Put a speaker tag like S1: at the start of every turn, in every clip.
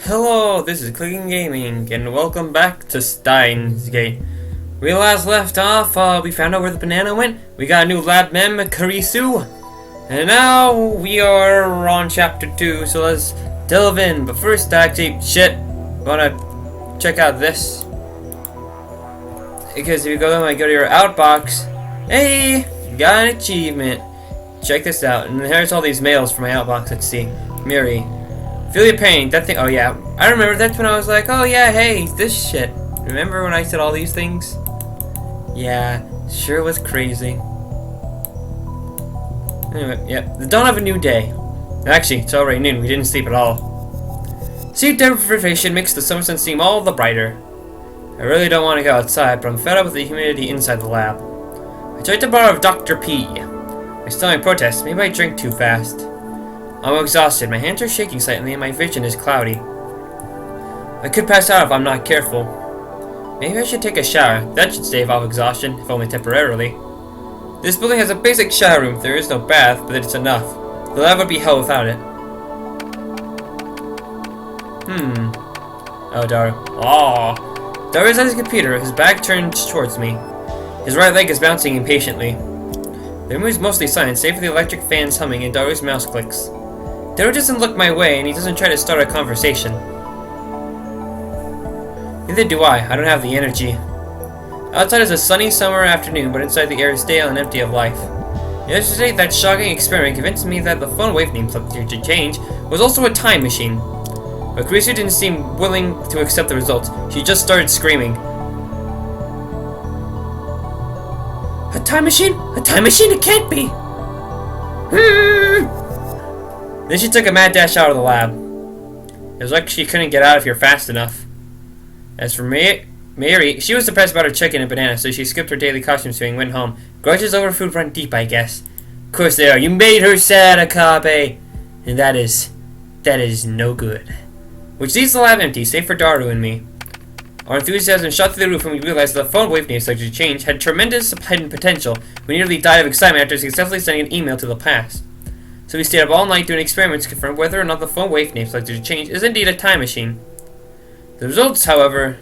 S1: Hello, this is Clicking Gaming, and welcome back to Steins. We last left off, we found out where the banana went, we got a new lab mem, Karisu, and now we are on chapter 2, so let's delve in. But first, wanna check out this? Because if you go to your outbox, hey, you got an achievement. Check this out, and here's all these mails from my outbox. Let's see. Miri. Feel your pain, that thing. Oh yeah, I remember that's when I was like, oh yeah, hey, this shit. Remember when I said all these things? Yeah, sure was crazy. Anyway, yeah, the dawn of a new day. Actually, it's already noon, we didn't sleep at all. Seat deprivation makes the summer sun seem all the brighter. I really don't want to go outside, but I'm fed up with the humidity inside the lab. I tried to borrow Dr. P. My stomach protests, maybe I drink too fast. I'm exhausted, my hands are shaking slightly and my vision is cloudy. I could pass out if I'm not careful. Maybe I should take a shower, that should stave off exhaustion, if only temporarily. This building has a basic shower room, there is no bath, but it's enough. The lab would be hell without it. Oh, Daru. Aww. Daru is at his computer, his back turned towards me. His right leg is bouncing impatiently. The room is mostly silent, save for the electric fans humming and Daru's mouse clicks. Daru doesn't look my way, and he doesn't try to start a conversation. Neither do I don't have the energy. Outside is a sunny summer afternoon, but inside the air is stale and empty of life. Yesterday, that shocking experiment convinced me that the Phonwave nameplate to change was also a time machine. But Karisu didn't seem willing to accept the results. She just started screaming. A time machine? A time machine? It can't be! Then she took a mad dash out of the lab. It was like she couldn't get out of here fast enough. As for Mary, she was depressed about her chicken and banana, so she skipped her daily costume sewing and went home. Grudges over food run deep, I guess. Of course they are. You made her sad, Akabe! And that is no good. Which leaves the lab empty, save for Daru and me. Our enthusiasm shot through the roof when we realized that the Phonwave name subject change had tremendous hidden potential. We nearly died of excitement after successfully sending an email to the past. So we stayed up all night doing experiments to confirm whether or not the Phonwave name subject change is indeed a time machine. The results, however,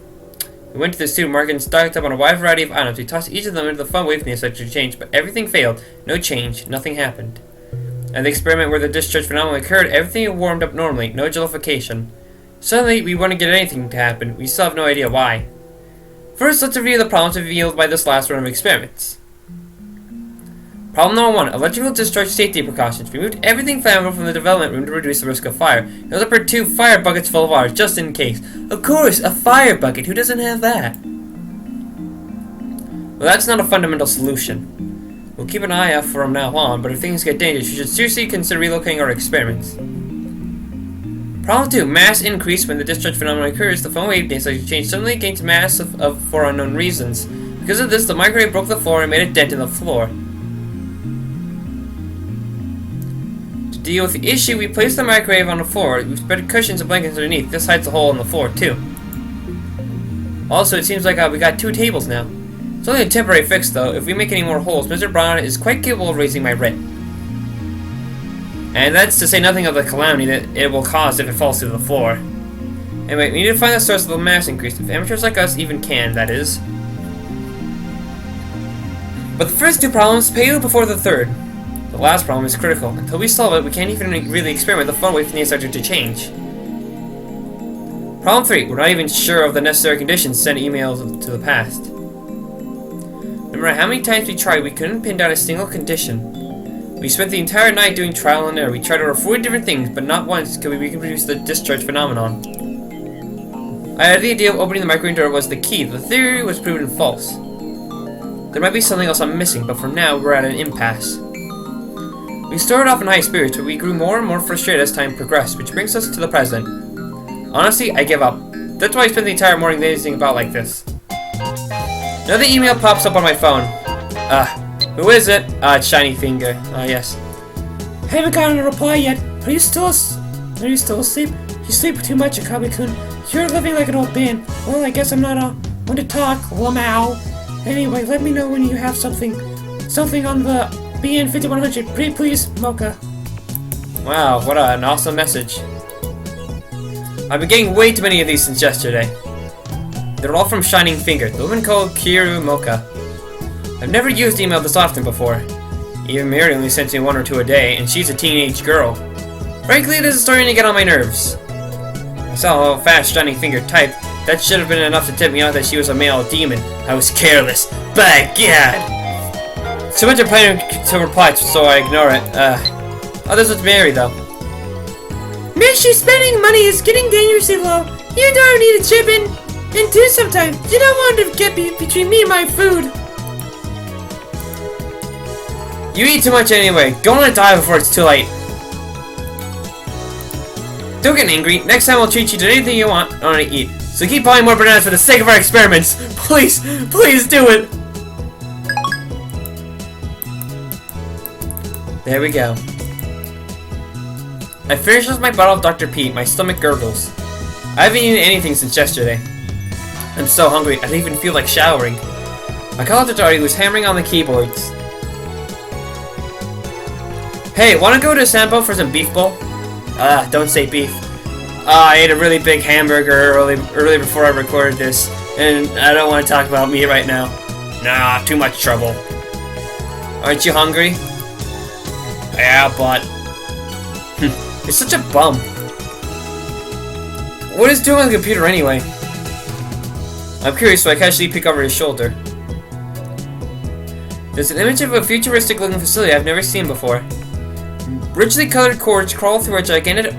S1: we went to the supermarket and stocked up on a wide variety of items. We tossed each of them into the Phonwave name subject change, but everything failed. No change, nothing happened. At the experiment where the discharge phenomenon occurred, everything warmed up normally, no jellification. Suddenly, we wouldn't get anything to happen. We still have no idea why. First, let's review the problems revealed by this last round of experiments. Problem number 1. Electrical discharge safety precautions. We moved everything flammable from the development room to reduce the risk of fire. We also put 2 fire buckets full of water, just in case. Of course, a fire bucket. Who doesn't have that? Well, that's not a fundamental solution. We'll keep an eye out from now on, but if things get dangerous, we should seriously consider relocating our experiments. Problem 2. Mass increase. When the discharge phenomenon occurs, the Phonwave name subject change suddenly gains mass for unknown reasons. Because of this, the microwave broke the floor and made a dent in the floor. To deal with the issue, we placed the microwave on the floor. We spread cushions and blankets underneath. This hides the hole in the floor, too. Also, it seems like we got 2 tables now. It's only a temporary fix, though. If we make any more holes, Mr. Brown is quite capable of raising my rent. And that's to say nothing of the calamity that it will cause if it falls through the floor. Anyway, we need to find the source of the mass increase. If amateurs like us even can, that is. But the first 2 problems pale before the third. The last problem is critical. Until we solve it, we can't even really experiment the Phonwave name subject to change. Problem 3. We're not even sure of the necessary conditions to send emails to the past. No matter how many times we tried, we couldn't pin down a single condition. We spent the entire night doing trial and error. We tried over 40 different things, but not once could we reproduce the discharge phenomenon. I had the idea of opening the microwave door was the key. The theory was proven false. There might be something else I'm missing, but for now, we're at an impasse. We started off in high spirits, but we grew more and more frustrated as time progressed, which brings us to the present. Honestly, I give up. That's why I spent the entire morning lazing about like this. Another email pops up on my phone. Who is it? It's Shiny Finger. Yes. Haven't gotten a reply yet. Are you still asleep? You sleep too much, Akabe-kun. You're living like an old man. Well, I guess I'm not one to talk. Lamau. Anyway, let me know when you have something on the BN 5100. Pretty please, Mocha. Wow, what an awesome message. I've been getting way too many of these since yesterday. They're all from Shining Finger, the woman called Kiru Mocha. I've never used email this often before. Even Mary only sends me 1 or 2 a day, and she's a teenage girl. Frankly, this is starting to get on my nerves. I saw how fast Shining Finger typed. That should have been enough to tip me off that she was a male demon. I was careless. By God! So much of planning to reply, so I ignore it. Oh, this is Mary, though.
S2: Mishy, spending money is getting dangerously low. You don't need to chip in. And two, sometimes you don't want to get between me and my food.
S1: You eat too much anyway. Go on and die before it's too late. Don't get angry. Next time I'll treat you to anything you want to eat. So keep buying more bananas for the sake of our experiments. Please, please do it. There we go. I finished with my bottle of Dr. Pete. My stomach gurgles. I haven't eaten anything since yesterday. I'm so hungry, I don't even feel like showering. I called to Dari, who was hammering on the keyboards. Hey, wanna go to Sampo for some beef bowl? Don't say beef. I ate a really big hamburger early before I recorded this, and I don't want to talk about meat right now. Nah, too much trouble. Aren't you hungry? Yeah, but... You're such a bum. What is doing on the computer anyway? I'm curious, so I casually peek over his shoulder. There's an image of a futuristic looking facility I've never seen before. Richly colored cords crawl through a gigantic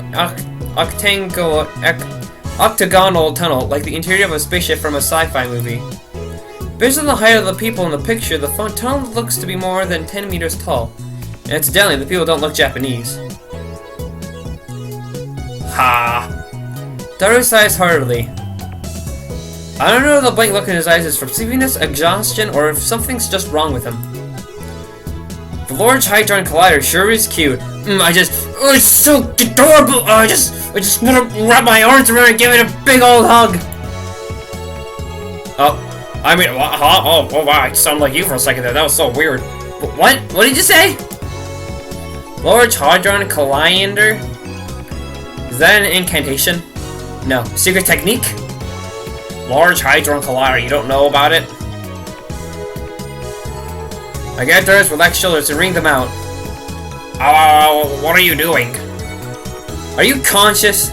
S1: octagonal tunnel, like the interior of a spaceship from a sci-fi movie. Based on the height of the people in the picture, the tunnel looks to be more than 10 meters tall. And incidentally, the people don't look Japanese. Ha! Daru sighs heartily. I don't know if the blank look in his eyes is from sleepiness, exhaustion, or if something's just wrong with him. The Large Hadron Collider sure is cute. Oh, it's so adorable. I just want to wrap my arms around it and give it a big old hug. Oh, I mean, huh? Oh, wow, it sounded like you for a second there. That was so weird. What? What did you say? Large Hadron Collider? Is that an incantation? No. Secret technique? Large Hadron Collider, you don't know about it? I get Dar's relaxed shoulders and wring them out. What are you doing? Are you conscious?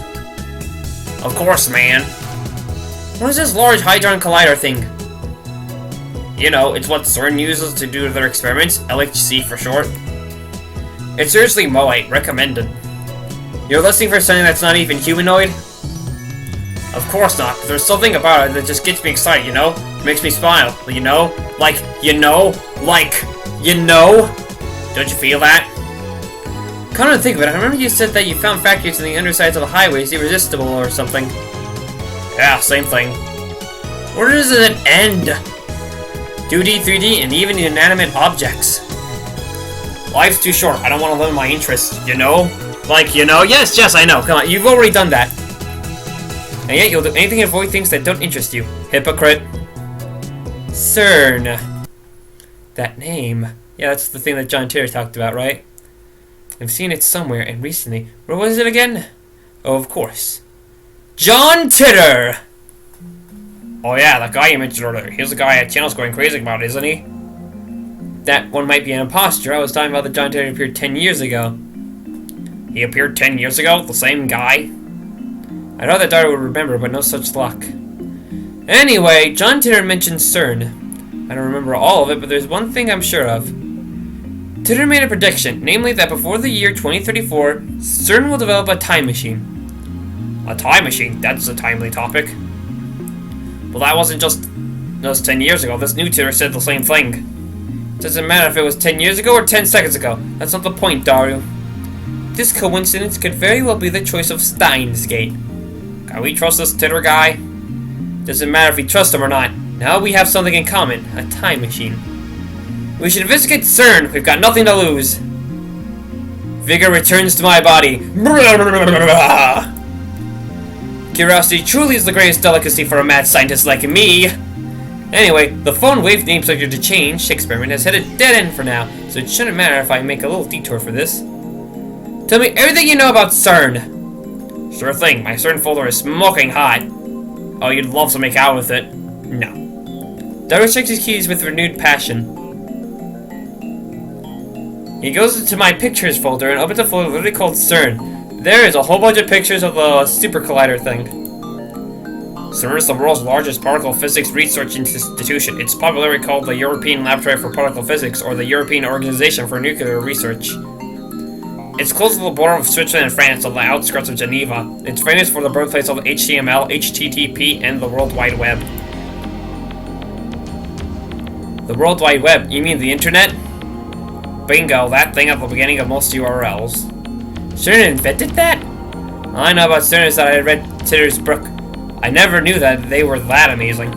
S1: Of course, man. What is this Large Hadron Collider thing? You know, it's what CERN uses to do their experiments, LHC for short. It's seriously Moite, recommended. You're listening for something that's not even humanoid? Of course not, but there's something about it that just gets me excited, you know? It makes me smile, you know? Don't you feel that? Come to think of it, I remember you said that you found factories in the undersides of the highways irresistible or something. Yeah, same thing. Where does it end? 2D, 3D, and even inanimate objects. Life's too short, I don't want to limit my interests, you know? Yes, I know, come on, you've already done that. And yet you'll do anything to avoid things that don't interest you. Hypocrite. CERN. That name. Yeah, that's the thing that John Titor talked about, right? I've seen it somewhere, and recently. Where was it again? Oh, of course. John Titor! Oh yeah, that guy you mentioned earlier. He's the guy at channel's going crazy about, isn't he? That one might be an imposter. I was talking about the John Titor appeared 10 years ago. He appeared 10 years ago? The same guy? I know that Dara would remember, but no such luck. Anyway, John Titor mentioned CERN. I don't remember all of it, but there's one thing I'm sure of. Titor made a prediction, namely that before the year 2034, CERN will develop a time machine. A time machine? That's a timely topic. Well, that wasn't just 10 years ago. This new Titor said the same thing. It doesn't matter if it was 10 years ago or 10 seconds ago. That's not the point, Daru. This coincidence could very well be the choice of Steins Gate. Can we trust this Titor guy? Doesn't matter if we trust him or not. Now we have something in common. A time machine. We should investigate CERN. We've got nothing to lose. Vigor returns to my body. Curiosity truly is the greatest delicacy for a mad scientist like me. Anyway, the Phonwave name subject to change experiment has hit a dead end for now, so it shouldn't matter if I make a little detour for this. Tell me everything you know about CERN. Sure thing, my CERN folder is smoking hot. Oh, you'd love to make out with it. No. Darius checks his keys with renewed passion. He goes into my pictures folder and opens a folder literally called CERN. There is a whole bunch of pictures of the super collider thing. CERN is the world's largest particle physics research institution. It's popularly called the European Laboratory for Particle Physics or the European Organization for Nuclear Research. It's close to the border of Switzerland and France on the outskirts of Geneva. It's famous for the birthplace of HTML, HTTP, and the World Wide Web. The World Wide Web? You mean the internet? Bingo, that thing at the beginning of most URLs. CERN invented that? All I know about CERN is that I read Titter's book. I never knew that they were that amazing.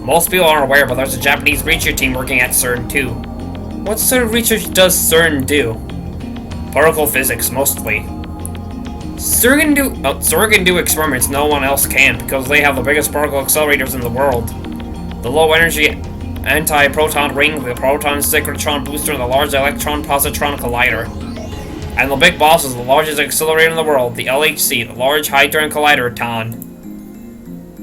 S1: Most people aren't aware, but there's a Japanese research team working at CERN too. What sort of research does CERN do? Particle physics, mostly. CERN can do experiments no one else can because they have the biggest particle accelerators in the world. The low-energy anti-proton ring, the proton synchrotron booster, and the large electron-positron collider. And the big boss is the largest accelerator in the world, the LHC, the Large Hadron Collider,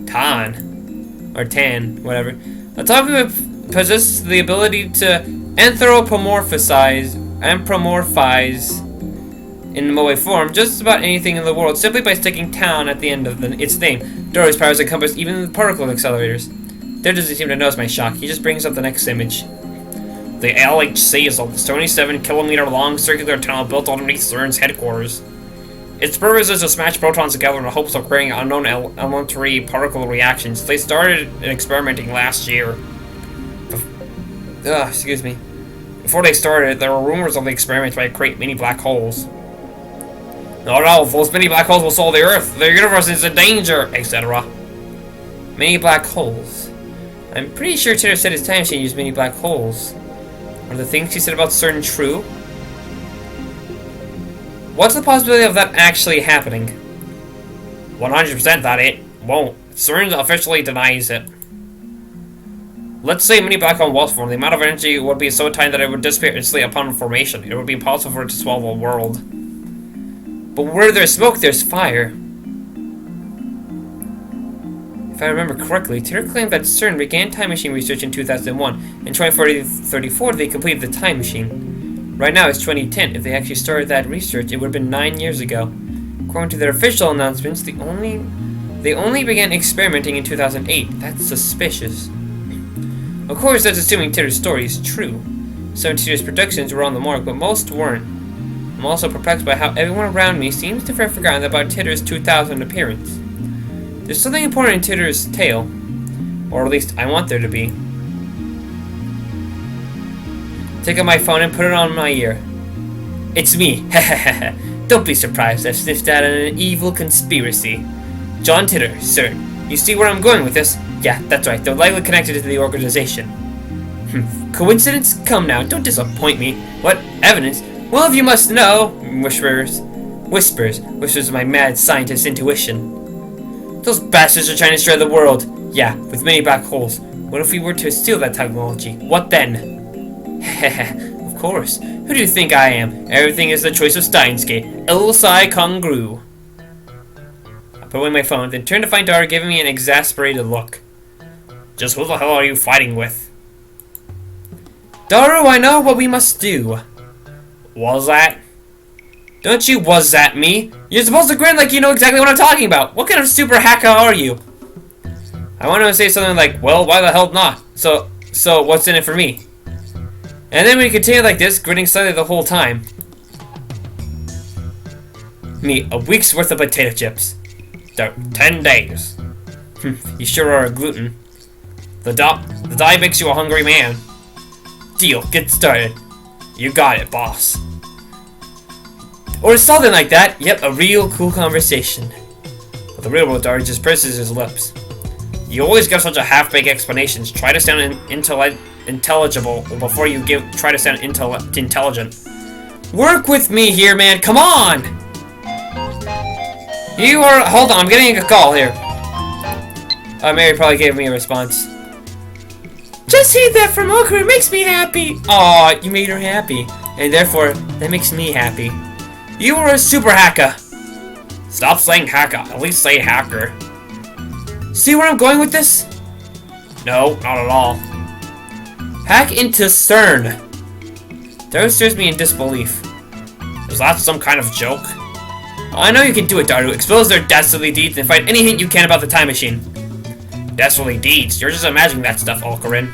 S1: TAN. Or TAN, whatever. The topic possesses the ability to anthropomorphize in MOE form just about anything in the world simply by sticking TAN at the end of its name. Dory's powers encompass even the particle accelerators. There doesn't seem to notice my shock. He just brings up the next image. The LHC is a 27-kilometer long circular tunnel built underneath CERN's headquarters. Its purpose is to smash protons together in the hopes of creating unknown elementary particle reactions. They started experimenting last year. Excuse me. Before they started, there were rumors of the experiments might create mini black holes. No, those mini black holes will solve the Earth. The universe is in danger, etc. Mini black holes. I'm pretty sure Titter said his time machine used mini black holes. Are the things he said about CERN true? What's the possibility of that actually happening? 100% that it won't. CERN officially denies it. Let's say mini black hole was formed. The amount of energy would be so tiny that it would disappear instantly upon formation. It would be impossible for it to swallow a world. But where there's smoke, there's fire. If I remember correctly, Titter claimed that CERN began time machine research in 2001. In 2034, they completed the time machine. Right now, it's 2010. If they actually started that research, it would have been 9 years ago. According to their official announcements, they only began experimenting in 2008. That's suspicious. Of course, that's assuming Titter's story is true. Some of Titter's predictions were on the mark, but most weren't. I'm also perplexed by how everyone around me seems to have forgotten about Titter's 2000 appearance. There's something important in Titter's tale. Or at least, I want there to be. Take out my phone and put it on my ear. It's me. Don't be surprised, I've sniffed out an evil conspiracy. John Titter, CERN. You see where I'm going with this? Yeah, that's right, they're likely connected to the organization. Coincidence? Come now, don't disappoint me. What evidence? Well, if you must know, whispers my mad scientist intuition. Those bastards are trying to destroy the world. Yeah, with many black holes. What if we were to steal that technology? What then? Of course. Who do you think I am? Everything is the choice of Steins. Il Sai Congru. I put away my phone, then turned to find Dara giving me an exasperated look. Just who the hell are you fighting with? Daru, I know what we must do. Was that? Don't you was that me? You're supposed to grin like you know exactly what I'm talking about. What kind of super hacker are you? I want to say something like, well, why the hell not? So what's in it for me? And then we continue like this, grinning slightly the whole time. Me, a week's worth of potato chips. 10 days. You sure are a gluten. The dye makes you a hungry man. Deal, get started. You got it, boss. Or something like that. Yep, a real cool conversation. But the real world Dara just purses his lips. You always give such a half-baked explanations. Try to sound intelligible before you try to sound intelligent. Work with me here, man. Come on! Hold on, I'm getting a call here. Mary probably gave me a response.
S2: Just heard that from Okur. It makes me happy.
S1: Aw, you made her happy. And therefore, that makes me happy. You were a super hacker. Stop saying hacker. At least say hacker. See where I'm going with this? No, not at all. Hack into CERN. That stares me in disbelief. Is that some kind of joke? I know you can do it, Daru. Expose their dastardly deeds and find any hint you can about the time machine. Dastardly deeds? You're just imagining that stuff, Alkarin.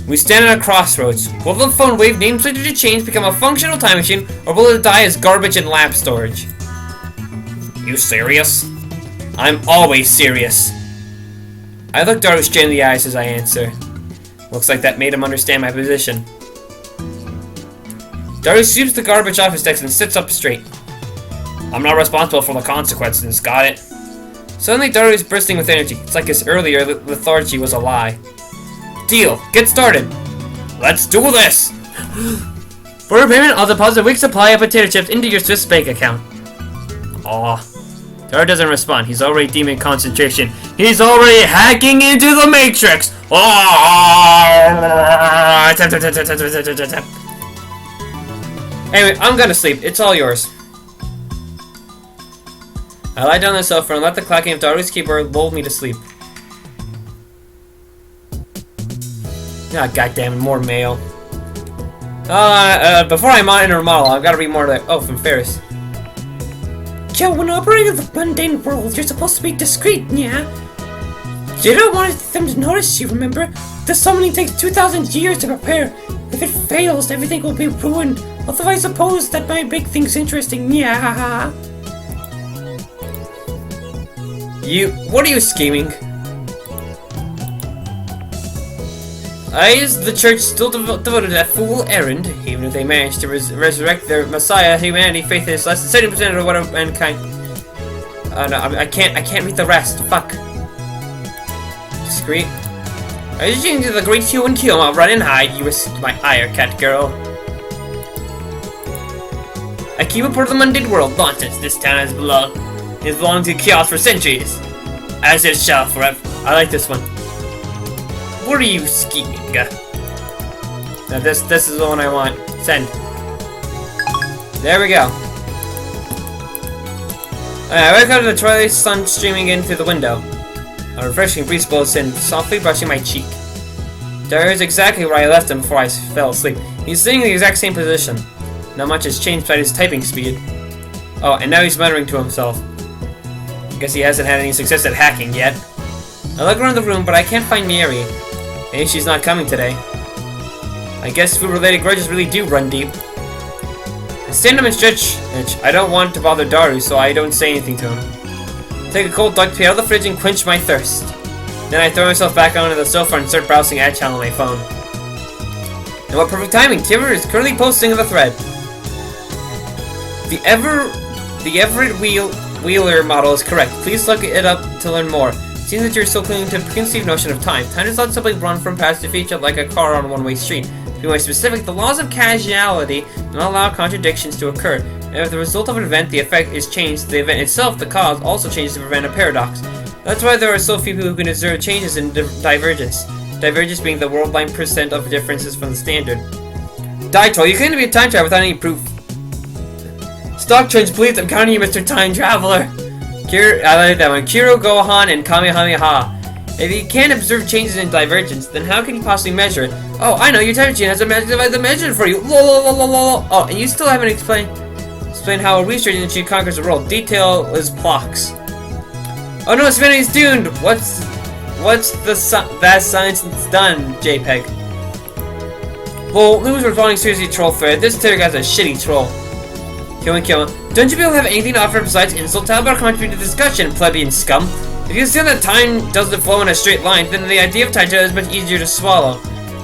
S1: We stand at a crossroads. Will the Phonwave nameplate to change become a functional time machine, or will it die as garbage in lab storage? You serious? I'm always serious. I look Daru straight in the eyes as I answer. Looks like that made him understand my position. Daru sweeps the garbage off his desk and sits up straight. I'm not responsible for the consequences, got it? Suddenly Daru is bursting with energy. It's like his earlier lethargy was a lie. Deal. Get started. Let's do this. For repayment, I'll deposit a week's supply of potato chips into your Swiss bank account. Aw. Daru doesn't respond. He's already deeming concentration. He's already hacking into the Matrix. Anyway, I'm gonna sleep. It's all yours. I lie down on the sofa and let the clacking of Daru's keyboard lull me to sleep. Ah, goddamn, more mail. Before I enter a model, I've got to read more like, oh, from Ferris.
S2: Joe, when operating the mundane world, you're supposed to be discreet, yeah? You don't want them to notice you, remember? The summoning takes 2,000 years to prepare. If it fails, everything will be ruined. Although I suppose that might make things interesting, yeah.
S1: What are you scheming? Is the church still devoted to that fool errand? Even if they manage to resurrect their messiah, humanity, faith is less than 70% of what mankind. No, I can't read the rest. Fuck. Discreet. I just into the great hue and kill. I'll run and hide. You received my ire, cat girl. I keep a part of the mundane world. Nonsense. This town has belonged to chaos for centuries, as it shall forever. I like this one. What are you scheming? Now this is the one I want. Send. There we go. I wake up to the twilight sun streaming in through the window. A refreshing breeze blows in, softly brushing my cheek. Daru is exactly where I left him before I fell asleep. He's sitting in the exact same position. Not much has changed by his typing speed. Oh, and now he's muttering to himself. Guess he hasn't had any success at hacking yet. I look around the room, but I can't find Mary. Maybe she's not coming today. I guess food-related grudges really do run deep. I stand up and stretch. I don't want to bother Daru, so I don't say anything to him. Take a cold duck tea out of the fridge and quench my thirst. Then I throw myself back onto the sofa and start browsing ad channel on my phone. And what perfect timing! Kiver is currently posting the thread. The Everett Wheeler model is correct. Please look it up to learn more. Seems that you're still clinging to a preconceived notion of time. Time does not simply run from past to future like a car on a one-way street. To be more specific, the laws of causality do not allow contradictions to occur. And if the result of an event, the effect is changed, the event itself, the cause, also changes to prevent a paradox. That's why there are so few people who can observe changes in divergence. Divergence being the worldwide percent of differences from the standard. Die troll, you claim to be a time traveler without any proof. Stock trends, please, I'm counting you, Mr. Time Traveler. I like that one. Kiro, Gohan, and Kamehameha. If you can't observe changes in divergence, then how can you possibly measure it? Oh, I know, your time machine has a device to measure it for you. Oh, and you still haven't explained how a research industry conquers the world. Detail is blocks. Oh no, Humanity's doomed. What's that science done, JPEG? Well, news responding seriously troll thread. This Terry guy's a shitty troll. Kill him. Don't you people have anything to offer besides insult? How about contribute to the discussion, plebeian scum? If you assume that time doesn't flow in a straight line, then the idea of time travel is much easier to swallow.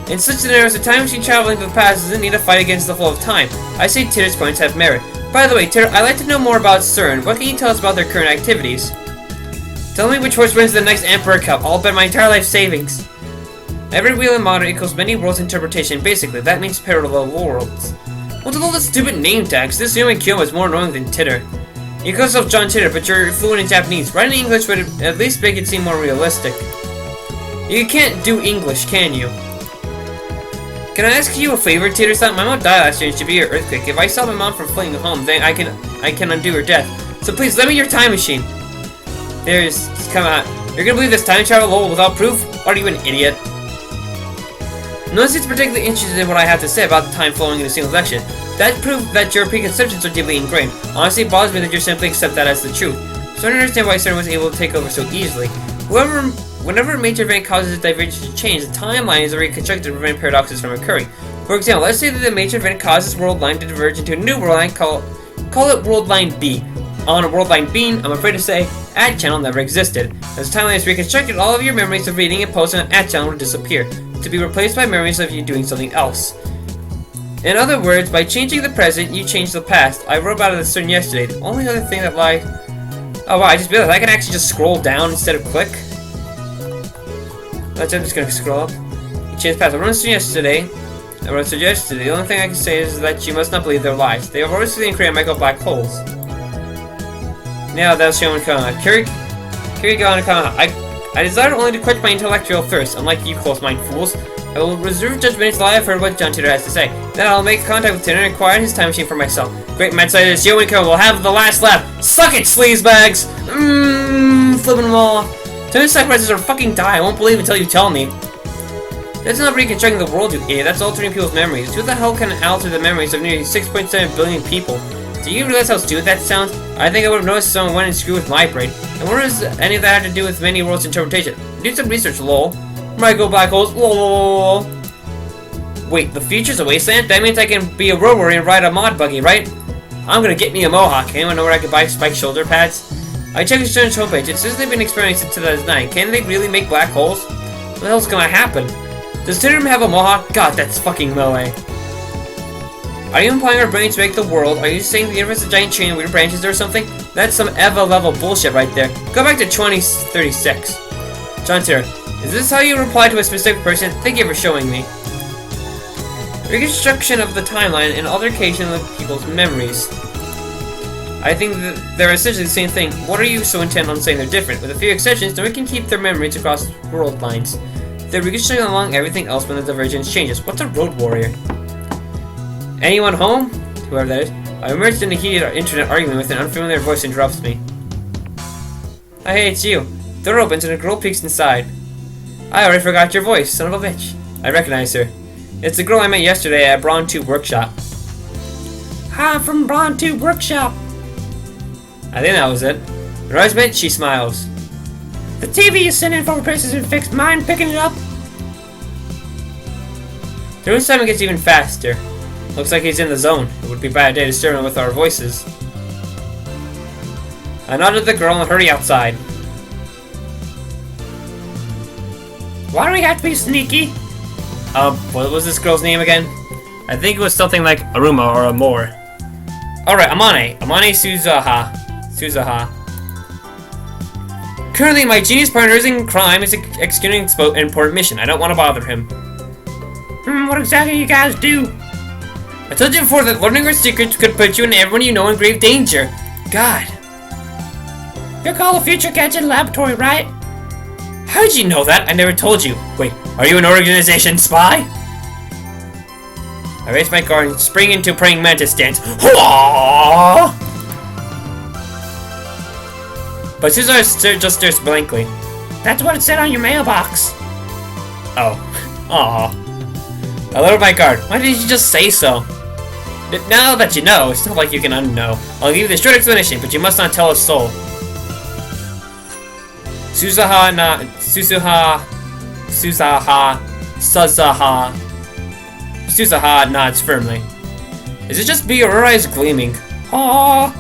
S1: In such scenarios, a time machine traveling to the past doesn't need to fight against the flow of time. I say Titter's points have merit. By the way, Titter, I'd like to know more about CERN. What can you tell us about their current activities? Tell me which horse wins the next Emperor Cup. I'll bet my entire life savings. Every wheel in modern equals many worlds interpretation. Basically, that means parallel worlds. What's with all the stupid name tags? This human Kyo is more annoying than Titter. You call yourself John Titter, but you're fluent in Japanese. Writing in English would at least make it seem more realistic. You can't do English, can you? Can I ask you a favor, Tater-san? My mom died last year in a severe earthquake. If I stop my mom from fleeing home, then I can undo her death. So please, lend me your time machine. Come on. You're gonna believe this time travel lol without proof? Are you an idiot? No one seems particularly interested in what I have to say about the time flowing in a single section. That proves that your preconceptions are deeply ingrained. Honestly, it bothers me that you simply accept that as the truth. So I don't understand why CERN was able to take over so easily. Whenever a major event causes a divergence to change, the timeline is reconstructed to prevent paradoxes from occurring. For example, let's say that the major event causes world line to diverge into a new world line, call it world line B. On a world line B, I'm afraid to say, ad channel never existed. As the timeline is reconstructed, all of your memories of reading and posting on ad channel will disappear, to be replaced by memories of you doing something else. In other words, by changing the present, you change the past. I wrote about it at CERN yesterday. The only other thing that oh wow, I just realized I can actually just scroll down instead of click. I'm just gonna scroll up. You changed the past. I wrote CERN yesterday. The only thing I can say is that you must not believe their lies. They have always seen create micro black holes. Now that's shown I desire only to quench my intellectual thirst, unlike you close-minded fools. I will reserve judgment until I have heard what John Titor has to say. Then I'll make contact with Titor and acquire his time machine for myself. Great man scientist, Yo and Co will have the last laugh. Suck it, sleazebags! Flipping them all off. Tell me sacrifices or fucking die. I won't believe until you tell me. That's not reconstructing the world, you idiot. That's altering people's memories. Who the hell can alter the memories of nearly 6.7 billion people? Do you realize how stupid that sounds? I think I would have noticed if someone went and screwed with my brain. And what does any of that have to do with many worlds' interpretation? Do some research, lol. Micro black holes, lol. Wait, the future's a wasteland? That means I can be a road warrior and ride a mod buggy, right? I'm gonna get me a mohawk. Anyone know where I could buy spiked shoulder pads? I checked the CERN's homepage. It says they've been experimenting since 2009. Can they really make black holes? What the hell's gonna happen? Does Titor have a mohawk? God, that's fucking no way. Are you implying our brains make the world? Are you saying the universe is a giant chain of weird branches or something? That's some EVA level bullshit right there. Go back to 2036. John Titor, is this how you reply to a specific person? Thank you for showing me. Reconstruction of the timeline and altercation of people's memories. I think that they're essentially the same thing. What are you so intent on saying they're different? With a few exceptions, no one can keep their memories across world lines. They're reconstructing along everything else when the divergence changes. What's a road warrior? Anyone home? Whoever that is. I emerged in the heated internet argument with an unfamiliar voice interrupts me. Hey, it's you. The door opens and a girl peeks inside. I already forgot your voice, son of a bitch. I recognize her. It's the girl I met yesterday at Brawn Tube Workshop.
S2: Hi, I'm from Brawn Tube Workshop.
S1: I think that was it. When I was met, she smiles.
S2: The TV you sent in for repairs has been fixed. Mind picking it up?
S1: The room time gets even faster. Looks like he's in the zone. It would be a bad day to disturb him with our voices. I nodded at the girl and hurry outside.
S2: Why do we have to be sneaky?
S1: What was this girl's name again? I think it was something like Aruma or Amore. Alright, Amane Suzaha. Currently, my genius partner is in crime, is executing an important mission. I don't want to bother him.
S2: What exactly you guys do?
S1: I told you before that learning our secrets could put you and everyone you know in grave danger. God.
S2: You're called the Future Gadget Laboratory, right?
S1: How did you know that? I never told you. Wait, are you an organization spy? I raise my guard and spring into praying mantis stance. But Susan just stares blankly.
S2: That's what it said on your mailbox.
S1: Oh. Aww. I lowered my guard. Why didn't you just say so? Now that you know, it's not like you can unknow. I'll give you the short explanation, but you must not tell a soul. Suzaha nods firmly. Is it just me or her eyes gleaming? Aww.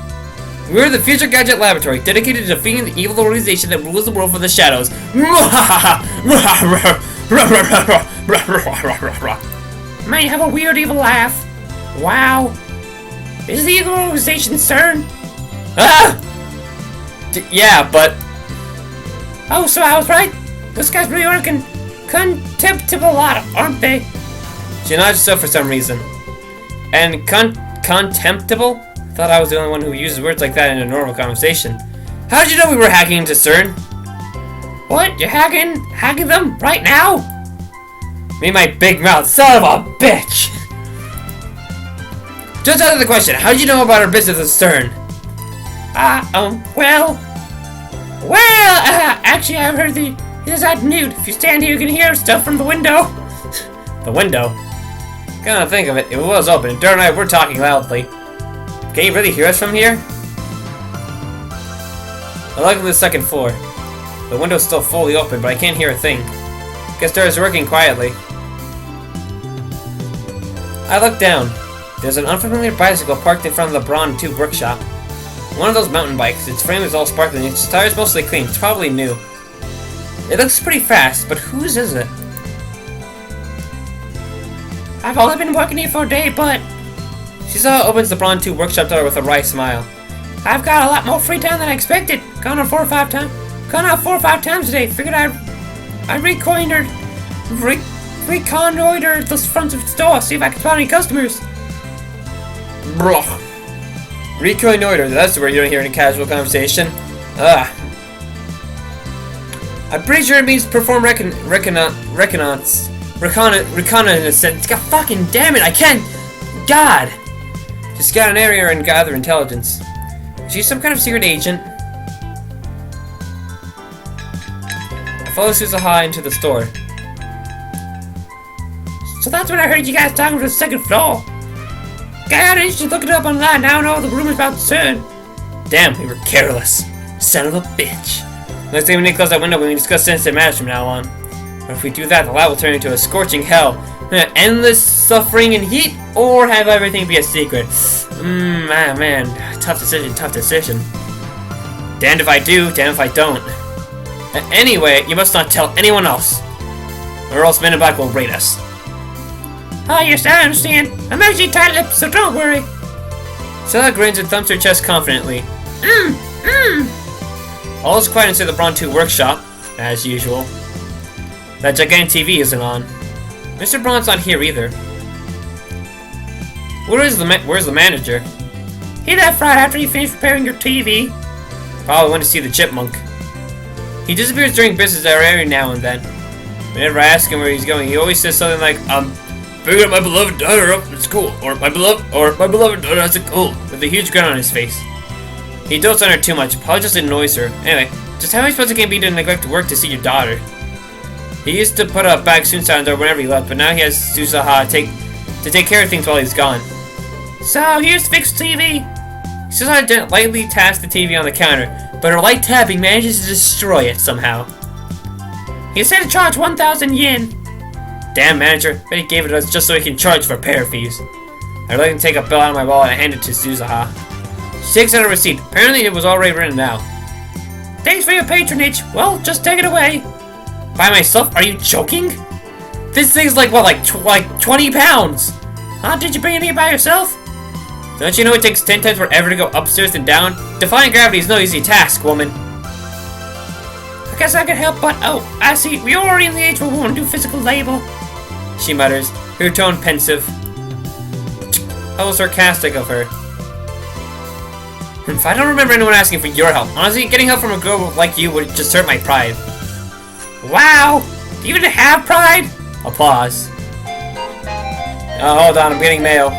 S1: We're the Future Gadget Laboratory, dedicated to defeating the evil organization that rules the world from the shadows.
S2: Man, you have a weird evil laugh. Wow. Is the evil organization CERN?
S1: Ah! Yeah, but...
S2: Oh, so I was right? Those guys really are contemptible lot, aren't they?
S1: She nods herself for some reason. And contemptible? Thought I was the only one who uses words like that in a normal conversation. How did you know we were hacking into CERN?
S2: What? You're hacking them right now?
S1: Me, my big mouth, son of a bitch! Just answer the question, how did you know about our business at CERN?
S2: Actually, I've heard the inside nude. If you stand here, you can hear stuff from the window.
S1: The window? Gotta think of it, it was open, and Dirt and I were talking loudly. Can you really hear us from here? I look at the second floor. The window's still fully open, but I can't hear a thing. Guess Dirt is working quietly. I look down. There's an unfamiliar bicycle parked in front of the Braun Tube workshop. One of those mountain bikes. Its frame is all sparkling, its tires mostly clean. It's probably new. It looks pretty fast, but whose is it?
S2: I've only been working here for a day, but...
S1: Shizuha opens the Braun Tube workshop door with a wry smile.
S2: I've got a lot more free time than I expected. Gone out 4 or 5 times today. Figured I reconnoitered the front of the store, see if I could find any customers.
S1: Blah. Reconnoiter, that's the word you don't hear in a casual conversation. Ugh. I'm pretty sure it means perform reconnaissance. God fucking damn it, I can't. God. Just scout an area and gather intelligence. Is she some kind of secret agent? I follow Shizuha into the store.
S2: So that's what I heard you guys talking from the second floor. Got out and just look it up online. Now I know the rumors about CERN.
S1: Damn, we were careless. Son of a bitch. Next time we need to close that window when we discuss sensitive matters from now on. Or if we do that, the lab will turn into a scorching hell. Endless suffering and heat, or have everything be a secret. Man. Tough decision. Damned if I do, damned if I don't. Anyway, you must not tell anyone else. Or else Men in Black will raid us.
S2: Oh yes, I understand. I'm actually tight-lipped, so don't worry.
S1: Stella grins and thumps her chest confidently. All is quiet inside the Braun 2 workshop, as usual. That gigantic TV isn't on. Mr. Braun's not here either. Where's the manager?
S2: He left right after you finished repairing your TV.
S1: Probably went to see the chipmunk. He disappears during business hour every now and then. Whenever I ask him where he's going, he always says something like, picking my beloved daughter up at school, or my beloved daughter has a cold, with a huge grin on his face. He dotes on her too much, probably just annoys her. Anyway, just how expensive it can be to neglect work to see your daughter. He used to put a bag soon on the door whenever he left, but now he has Shizuha to take care of things while he's gone.
S2: So here's to fix TV.
S1: Shizuha lightly taps the TV on the counter, but her light tapping manages to destroy it somehow.
S2: He said to charge 1,000 yen.
S1: Damn manager, but he gave it to us just so he can charge for repair fees. I'd like to take a bill out of my wallet and hand it to Shizuha. She takes out a receipt. Apparently it was already written out.
S2: Thanks for your patronage. Well, just take it away.
S1: By myself? Are you joking? This thing's like, what, like 20 pounds?
S2: Huh? Did you bring it here by yourself?
S1: Don't you know it takes 10 times forever to go upstairs and down? Defying gravity is no easy task, woman.
S2: I guess I could help, but oh, I see. We're already in the age where we want to do physical labor.
S1: She mutters, her tone pensive. How sarcastic of her. If I don't remember anyone asking for your help, honestly, getting help from a girl like you would just hurt my pride.
S2: Wow! Do you even have pride?
S1: Applause. Oh, hold on, I'm getting mail.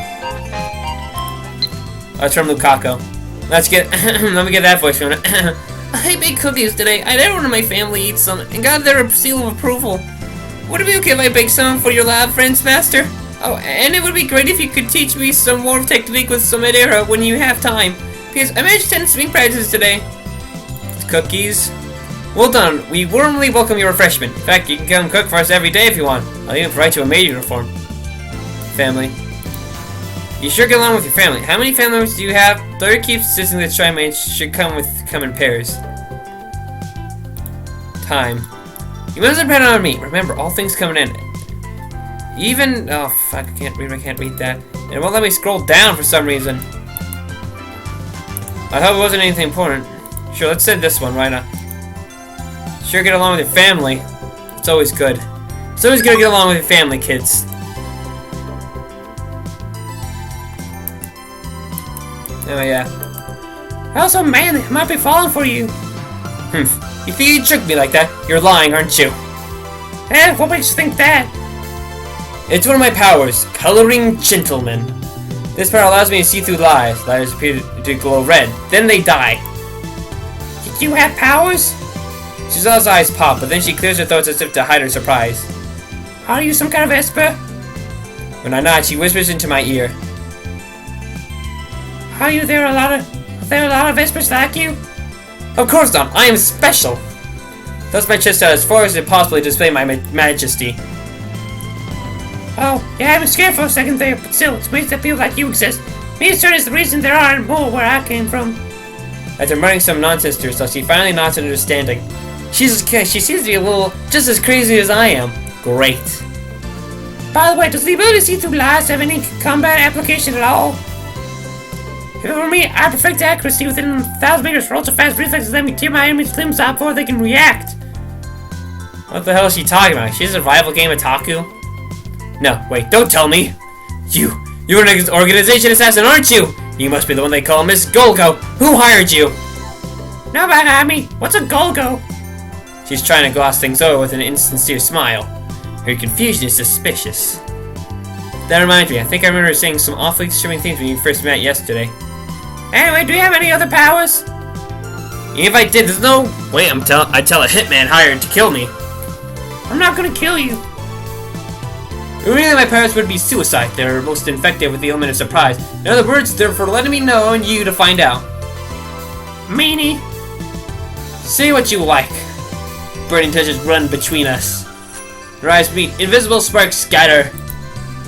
S1: Oh, it's from Lukaku. Let me get that voice from it. I baked cookies today. I had everyone in my family eat some and got their seal of approval. Would it be okay if I bake some for your lab friends, Master? Oh, and it would be great if you could teach me some more technique with some Madeira when you have time. Because I managed to attend swing practices today. Cookies. Well done. We warmly welcome your refreshment. In fact, you can come cook for us every day if you want. I'll even provide you a maid uniform. Family. You sure get along with your family. How many family members do you have? Dory keeps insisting that Tri-Mates should come in pairs. Time. You must depend on me. Remember, all things come to an end. Even oh fuck, I can't read that. And it won't let me scroll down for some reason. I hope it wasn't anything important. Sure, let's send this one right now. Sure get along with your family. It's always good. It's always good to get along with your family, kids. Oh yeah.
S2: Also, man, it might be falling for you.
S1: You think you tricked me like that? You're lying, aren't you?
S2: Eh, what makes you think that?
S1: It's one of my powers, Coloring Gentleman. This power allows me to see through lies. Liars appear to glow red, then they die.
S2: You have powers?
S1: Susanna's eyes pop, but then she clears her throat as if to hide her surprise.
S2: Are you some kind of esper?
S1: When I nod, she whispers into my ear.
S2: Are there a lot of espers like you?
S1: Of course not, I am special! Thus my chest out as far as it possibly display my majesty.
S2: Oh, yeah, I was scared for a second there, but still, it's makes it feel like you exist. Me and CERN is the reason there aren't more where I came from.
S1: After muttering some nonsense to herself, she finally nods in understanding. She seems to be a little just as crazy as I am. Great.
S2: By the way, does the ability to see through lies have any combat application at all? If it were me, I'd perfect accuracy within 1,000 meters for ultra-fast reflexes. Let me tear my enemy's limbs out before they can react.
S1: What the hell is she talking about? She's a survival game otaku? No, wait, don't tell me! You're an organization assassin, aren't you? You must be the one they call Miss Golgo. Who hired you?
S2: Nobody hired me. What's a Golgo?
S1: She's trying to gloss things over with an insincere smile. Her confusion is suspicious. That reminds me, I think I remember saying some awfully disturbing things when you first met yesterday.
S2: Anyway, do you have any other powers?
S1: If I did, there's no way I'd tell a hitman hired to kill me.
S2: I'm not gonna kill you.
S1: Really, my powers would be suicide. They're most effective with the element of surprise. In other words, they're for letting me know and you to find out.
S2: Meanie.
S1: Say what you like. Burning touches run between us. Your eyes meet. Invisible sparks scatter.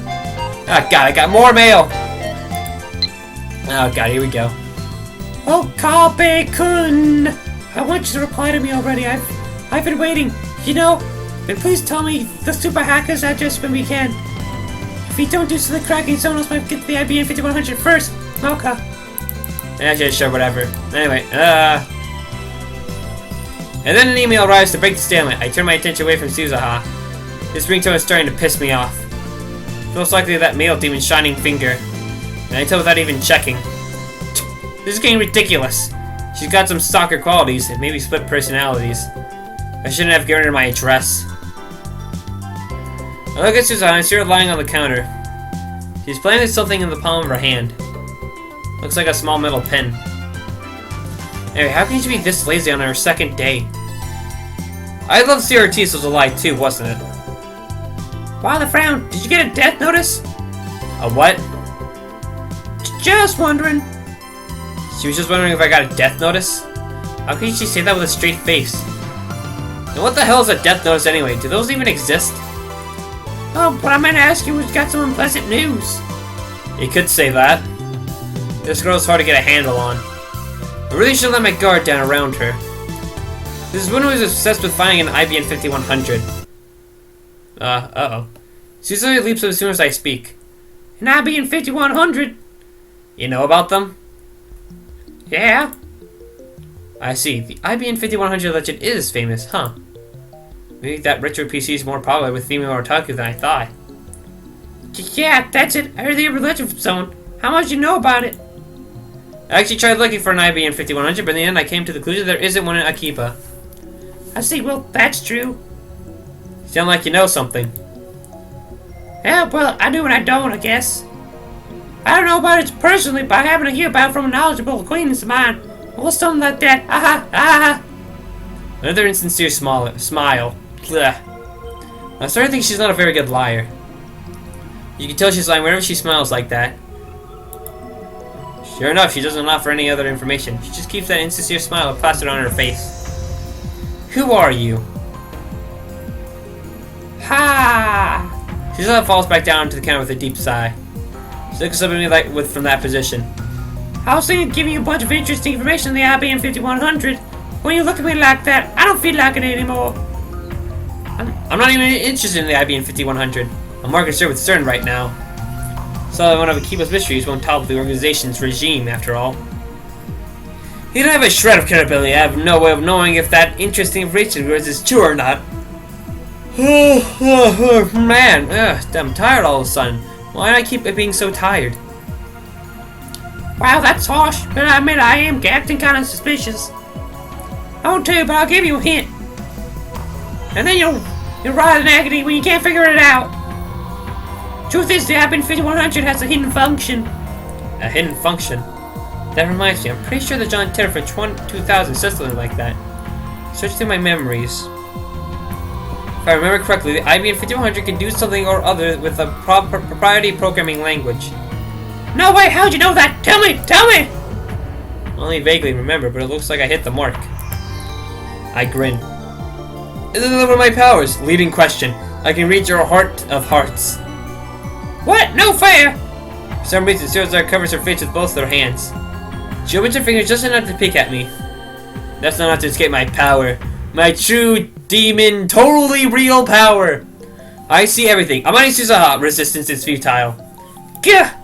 S1: Oh god, I got more mail. Oh god, here we go.
S2: Oh, Kabe-kun. I want you to reply to me already. I've been waiting. You know, then please tell me the super hacker's address when we can. If you don't do something cracking, someone else might get the IBM 5100 first. Mocha.
S1: Actually, sure, whatever. Anyway, And then an email arrives to break the stalemate. I turn my attention away from Suzaha. This ringtone is starting to piss me off. Most likely that male demon's shining finger. And I tell without even checking. This is getting ridiculous. She's got some stalker qualities and maybe split personalities. I shouldn't have given her my address. I look at Susanna and see her lying on the counter. She's playing with something in the palm of her hand. Looks like a small metal pen. Anyway, how can she be this lazy on her second day? I'd love to see her teeth was a lie too, wasn't it?
S2: Why the frown? Did you get a death notice?
S1: A what?
S2: Just wondering.
S1: She was just wondering if I got a death notice? How can she say that with a straight face? And what the hell is a death notice anyway? Do those even exist?
S2: Oh, what I meant to ask you was got some unpleasant news.
S1: You could say that. This girl's hard to get a handle on. I really should let my guard down around her. This is one who is obsessed with finding an IBM 5100. Uh-oh. Susan leaps up as soon as I speak.
S2: An IBM 5100?
S1: You know about them?
S2: Yeah.
S1: I see. The IBM 5100 legend is famous, huh? Maybe that retro PC is more popular with female otaku than I thought.
S2: Yeah, that's it. I heard the legend from someone. How much do you know about it?
S1: I actually tried looking for an IBM 5100, but in the end I came to the conclusion there isn't one in Akiba.
S2: I see, well, that's true.
S1: You sound like you know something.
S2: Yeah, well, I do and I don't, I guess. I don't know about it personally, but I happen to hear about it from a knowledgeable acquaintance of mine. Or something like that. Aha.
S1: Another insincere smile. Blech. I'm starting to think she's not a very good liar. You can tell she's lying whenever she smiles like that. Sure enough, she doesn't offer any other information. She just keeps that insincere smile plastered on her face. Who are you?
S2: Ha!
S1: Susanna falls back down onto the counter with a deep sigh. She looks up at me from that position.
S2: I was thinking of giving you a bunch of interesting information on the IBM 5100. When you look at me like that, I don't feel like it anymore.
S1: I'm not even interested in the IBM 5100. I'm more concerned with CERN right now. So one of Akiba's mysteries won't topple the organization's regime, after all. You don't have a shred of credibility. I have no way of knowing if that interesting information of yours is true or not. Man, I'm tired all of a sudden. Why do I keep being so tired?
S2: Wow, that's harsh, but I admit I am acting kind of suspicious. I won't tell you, but I'll give you a hint. And then you'll ride in agony when you can't figure it out. Truth is, the IBM 5100 has a hidden function.
S1: A hidden function? That reminds me, I'm pretty sure the John Titter for 2000 said something like that. Search through my memories. If I remember correctly, the IBM 5100 can do something or other with a proprietary programming language.
S2: No way, how'd you know that? Tell me!
S1: Only vaguely remember, but it looks like I hit the mark. I grin. Isn't that one of my powers? Leading question. I can read your heart of hearts.
S2: What? No fair!
S1: For some reason, Suicide covers her face with both their hands. She opens her fingers just enough to peek at me. That's not enough to escape my power. My true demon, totally real power. I see everything. I'm gonna use a resistance is futile.
S2: Gah!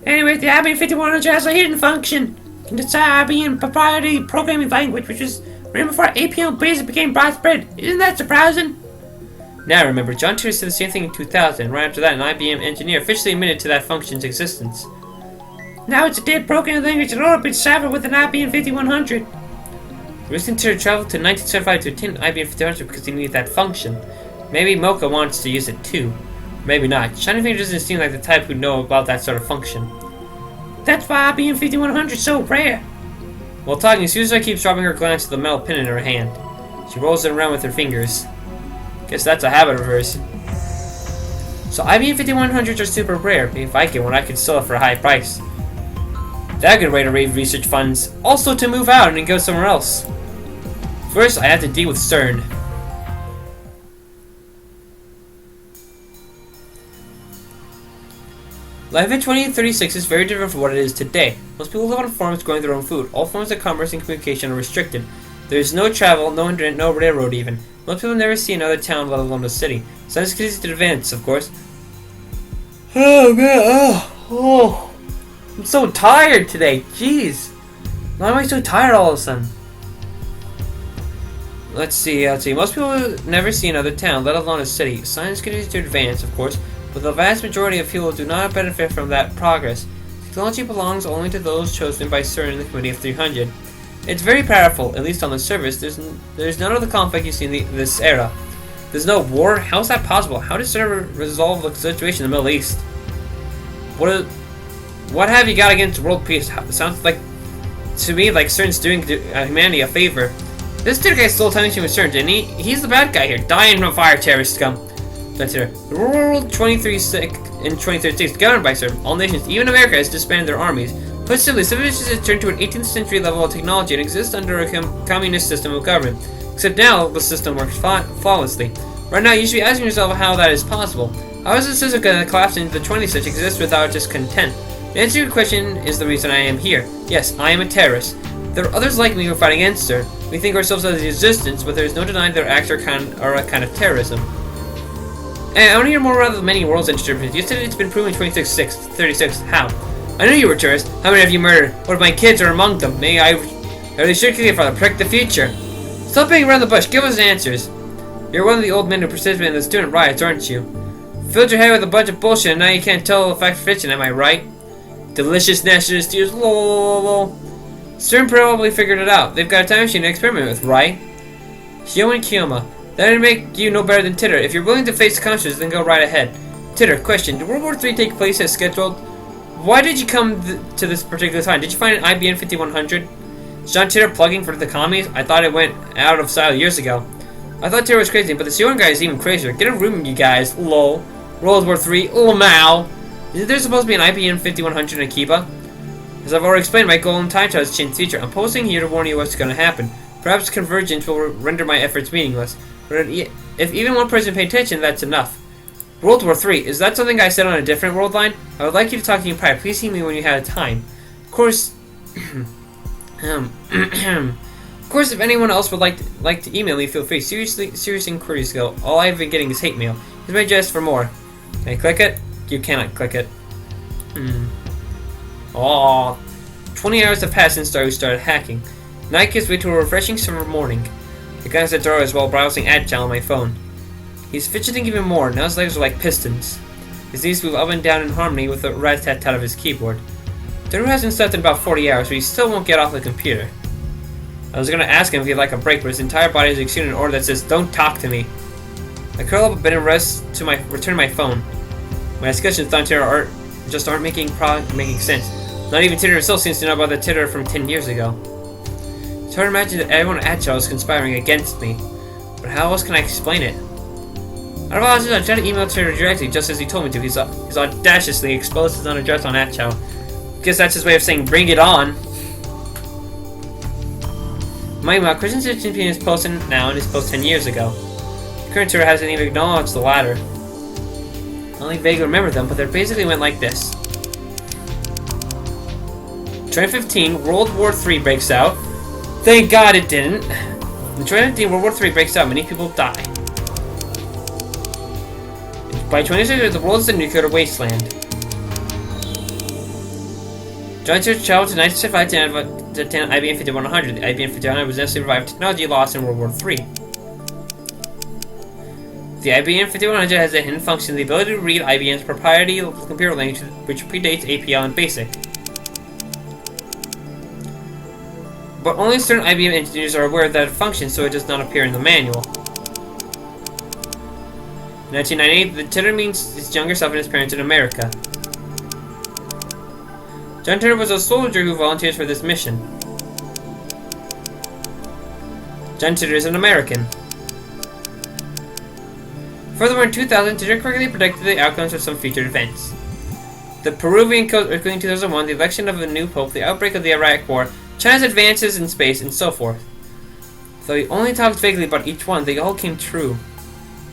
S2: Anyway, the IBM 5100 has a hidden function. It's our IBM proprietary programming language, which was written before APM Basic became widespread. Isn't that surprising?
S1: Now remember, John Titor said the same thing in 2000. Right after that, an IBM engineer officially admitted to that function's existence.
S2: Now it's a dead programming language that ought to be deciphered with an IBM 5100.
S1: The recent Titor traveled to 1975 to obtain an IBM 5100 because he needed that function. Maybe Mocha wants to use it too. Maybe not. Shiny Finger doesn't seem like the type who'd know about that sort of function.
S2: That's why IBM 5100 is so rare.
S1: While talking, Susan keeps dropping her glance at the metal pin in her hand. She rolls it around with her fingers. Guess that's a habit of hers. So IBM 5100s are super rare. If I get one, I could sell it for a high price. That's a good way to raise research funds. Also to move out and go somewhere else. First, I have to deal with CERN. Life in 2036 is very different from what it is today. Most people live on farms growing their own food. All forms of commerce and communication are restricted. There is no travel, no internet, no railroad even. Most people never see another town, let alone a city. Science continues to advance, of course. Oh man, I'm so tired today. Jeez. Why am I so tired all of a sudden? Let's see. Most people never see another town, let alone a city. Science continues to advance, of course, but the vast majority of people do not benefit from that progress. Technology belongs only to those chosen by CERN in the Committee of 300. It's very powerful, at least on the surface. There's none of the conflict you see in this era. There's no war? How is that possible? How does CERN resolve the situation in the Middle East? What have you got against world peace? It sounds like, to me, like CERN's doing humanity a favor. This dude guy stole time machine with CERN, didn't he? He's the bad guy here. Die in a fire, terrorist scum. That's here. The world 2036 in 2036 governed by CERN. All nations, even America, has disbanded their armies. Put simply, civilization has turned to an 18th century level of technology and exists under a communist system of government. Except now, the system works flawlessly. Right now, you should be asking yourself how that is possible. How is the system going to collapse into the 20th century exist without discontent? The answer to your question is the reason I am here. Yes, I am a terrorist. There are others like me who fight against CERN. We think ourselves as a resistance, but there is no denying their acts are a kind of terrorism. And I want to hear more about the many worlds interpreted. You said it's been proven in 2036. How? I knew you were terrorists. How many have you murdered? What if my kids are among them? Are they strictly for the prick the future? Stop being around the bush. Give us answers. You're one of the old men who participated in the student riots, aren't you? Filled your head with a bunch of bullshit and now you can't tell the fact fiction, am I right? Delicious nationalist tears, lol. CERN probably figured it out. They've got a time machine to experiment with, right? Hyo and Kiyoma. That didn't make you no better than Titter. If you're willing to face the consequences, then go right ahead. Titter, question. Did World War III take place as scheduled? Why did you come to this particular time? Did you find an IBM 5100? Is John Titter plugging for the commies? I thought it went out of style years ago. I thought Titter was crazy, but the Sion guy is even crazier. Get a room, you guys. Lol. World War III. Lmao. Isn't there supposed to be an IBM 5100 in Akiba? As I've already explained, my goal in time travel is to change the future. I'm posting here to warn you what's going to happen. Perhaps convergence will render my efforts meaningless. But if even one person paid attention, that's enough. World War III. Is that something I said on a different world line? I would like you to talk to you in private. Please see me when you have time. Of course... Of course, if anyone else would like to email me, feel free. Serious inquiries go. All I've been getting is hate mail. Here's my address for more. Can I click it? You cannot click it. Aww. 20 hours have passed since I started hacking. Night gives way to a refreshing summer morning. The guy at the door is while browsing AdChannel on my phone. He's fidgeting even more. Now his legs are like pistons. His knees move up and down in harmony with the rat-tat-tat of his keyboard. Daru hasn't slept in about 40 hours, but he still won't get off the computer. I was gonna ask him if he'd like a break, but his entire body is exuding an order that says, "Don't talk to me." I curl up a bit and return my phone. My discussions on Titter aren't making sense. Not even Titter herself seems to know about the Titter from 10 years ago. It's hard to imagine that everyone at Chow is conspiring against me. But how else can I explain it? Out of all, I tried to email Titter directly just as he told me to. He's audaciously exposed his own address on Atchow. Guess that's his way of saying, bring it on. Meanwhile, Christian Champion is posting now and is posted 10 years ago. The current Titter hasn't even acknowledged the latter. I only vaguely remember them, but they basically went like this. 2015, World War III breaks out. Thank God it didn't. In 2015, World War III breaks out. Many people die. By 2060, the world is a nuclear wasteland. John Titter traveled to 1975 to attend IBM 5100. The IBM 5100 was necessarily revived technology lost in World War III. The IBM 5100 has a hidden function, the ability to read IBM's proprietary computer language, which predates APL and BASIC. But only certain IBM engineers are aware of that function, so it does not appear in the manual. In 1998, the Titter meets his younger self and his parents in America. John Titter was a soldier who volunteers for this mission. John Titter is an American. Furthermore, in 2000, Titter correctly predicted the outcomes of some future events. The Peruvian earthquake in 2001, the election of a new pope, the outbreak of the Iraq War, China's advances in space, and so forth. Though he only talked vaguely about each one, they all came true.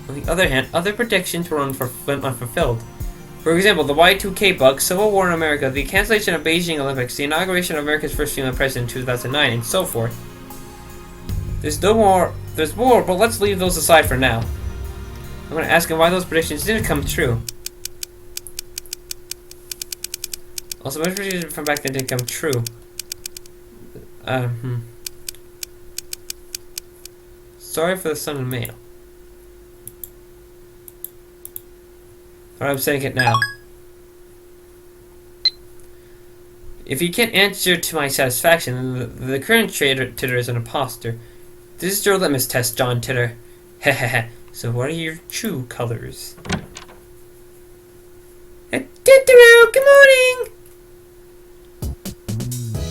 S1: On the other hand, other predictions were unfulfilled. For example, the Y2K bug, Civil War in America, the cancellation of Beijing Olympics, the inauguration of America's first female president in 2009, and so forth. There's more, but let's leave those aside for now. I'm going to ask him why those predictions didn't come true. Also, most predictions from back then didn't come true. Sorry for the son and mail. But I'm saying it now. If you can't answer to my satisfaction, then the current Titter is an imposter. This is your litmus test, John Titter. Hehehe. So what are your true colors? Titter, good morning!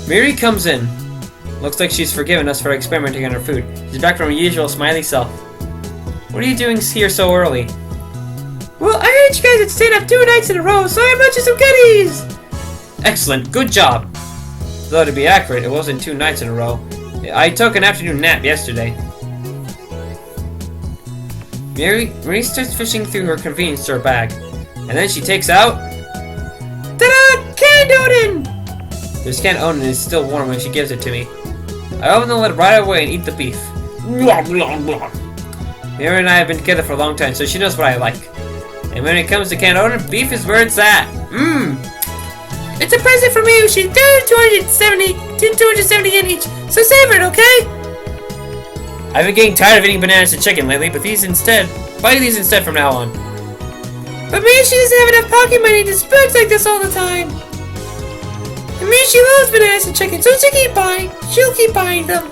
S1: Mary comes in. Looks like she's forgiven us for experimenting on her food. She's back from her usual smiley self. What are you doing here so early?
S2: Well, I heard you guys had stayed up 2 nights in a row, so I brought you some goodies!
S1: Excellent, good job! Though to be accurate, it wasn't 2 nights in a row. I took an afternoon nap yesterday. Marie starts fishing through her convenience store bag, and then she takes out...
S2: Ta-da! Canned Odin!
S1: This canned Odin is still warm when she gives it to me. I open the lid right away and eat the beef. Blah, blah, blah. Mary and I have been together for a long time, so she knows what I like. And when it comes to canned Odin, beef is where it's at.
S2: It's a present from you. She's 270 yen each, so save it, okay?
S1: I've been getting tired of eating bananas and chicken lately, but buy these instead from now on.
S2: But maybe she doesn't have enough pocket money to spend like this all the time. And maybe she loves bananas and chicken, so she'll keep buying them.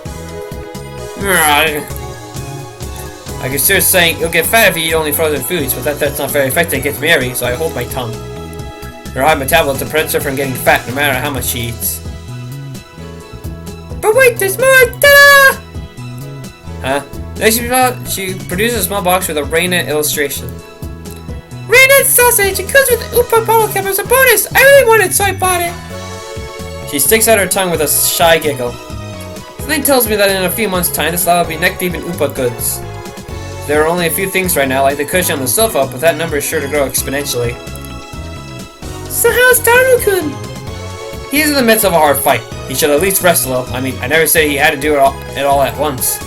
S1: I can start saying you'll get fat if you eat only frozen foods, but that's not very effective against Mary, so I hold my tongue. Her high metabolism prevents her from getting fat no matter how much she eats.
S2: But wait, there's more! Ta-da!
S1: Huh? Next she produces a small box with a Reina illustration.
S2: Reina sausage! It comes with Oompa bottle cap as a bonus! I really want it, so I bought it!
S1: She sticks out her tongue with a shy giggle. Something tells me that in a few months' time, this lab will be neck deep in Oompa goods. There are only a few things right now, like the cushion on the sofa, but that number is sure to grow exponentially.
S2: So how's Daru-kun?
S1: He is in the midst of a hard fight. He should at least rest a little. I mean, I never said he had to do it all at once.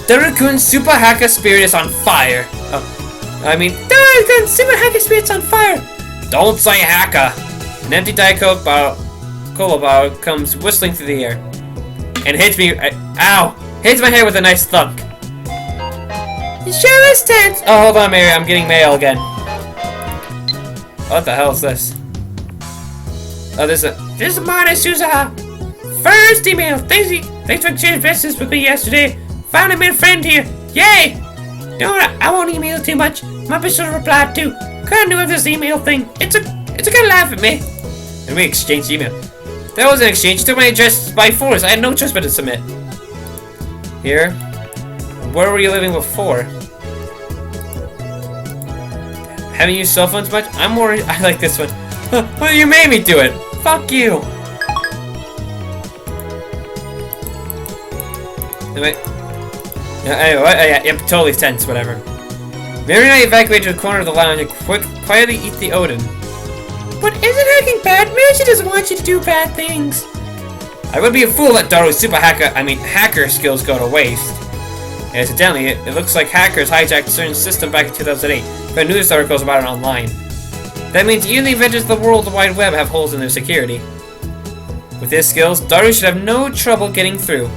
S1: Daru-kun's super hacker spirit is on fire.
S2: Daru-kun's super hacker spirit's on fire!
S1: Don't say hacker! An empty Diet Coke cola bottle comes whistling through the air. And hits me, ow! Hits my head with a nice thunk.
S2: It sure is tense!
S1: Oh, hold on, Mary, I'm getting mail again. What the hell is this? Oh, this is
S2: Mana Suzaha. First email. Thanks for exchanging messages with me yesterday. Finally made a friend here. Yay! No, I won't email too much. Might be sure to reply too. Kinda new with this email thing. It's a good laugh at me.
S1: And we exchanged email. That was an exchange. You took my address by force. I had no choice but to submit. Here. Where were you living before? Haven't used cell phones much? I'm more. I like this one. Well, you made me do it. Fuck you. Anyway. Yep, totally tense, whatever. Mary and I evacuated to the corner of the lounge and quietly eat the Odin.
S2: But isn't hacking bad? Maybe she doesn't want you to do bad things.
S1: I would be a fool to let Daru's hacker skills go to waste. And incidentally, it looks like hackers hijacked CERN's system back in 2008. There are news articles about it online. That means even the inventors of the World Wide Web have holes in their security. With his skills, Daru should have no trouble getting through.